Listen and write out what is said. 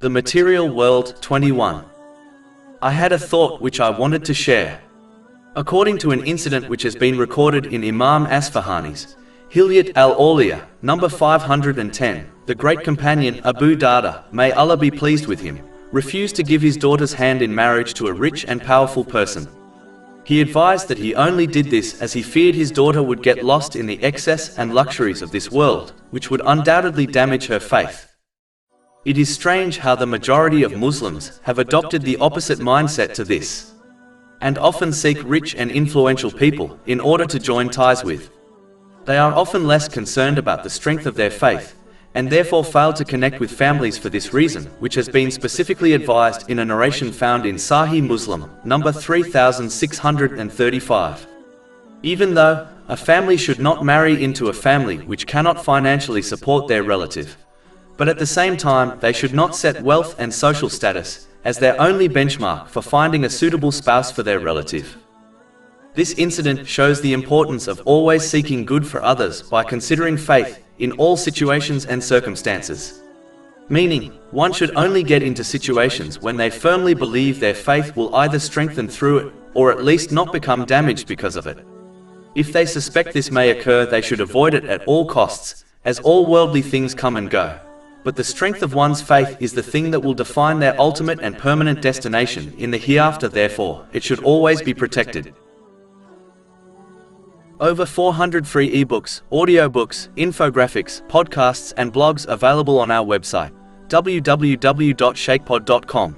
The Material World 21. I had a thought which I wanted to share. According to an incident which has been recorded in Imam Asfahani's Hilyat al-Awliya, number 510, the great companion Abu Darda, may Allah be pleased with him, refused to give his daughter's hand in marriage to a rich and powerful person. He advised that he only did this as he feared his daughter would get lost in the excess and luxuries of this world, which would undoubtedly damage her faith. It is strange how the majority of Muslims have adopted the opposite mindset to this, and often seek rich and influential people in order to join ties with. They are often less concerned about the strength of their faith, and therefore fail to connect with families for this reason, which has been specifically advised in a narration found in Sahih Muslim, number 3635. Even though a family should not marry into a family which cannot financially support their relative, but at the same time they should not set wealth and social status as their only benchmark for finding a suitable spouse for their relative. This incident shows the importance of always seeking good for others by considering faith in all situations and circumstances. Meaning, one should only get into situations when they firmly believe their faith will either strengthen through it, or at least not become damaged because of it. If they suspect this may occur, they should avoid it at all costs, as all worldly things come and go. But the strength of one's faith is the thing that will define their ultimate and permanent destination in the hereafter, therefore, it should always be protected. Over 400 free ebooks, audiobooks, infographics, podcasts and blogs available on our website, www.shakepod.com.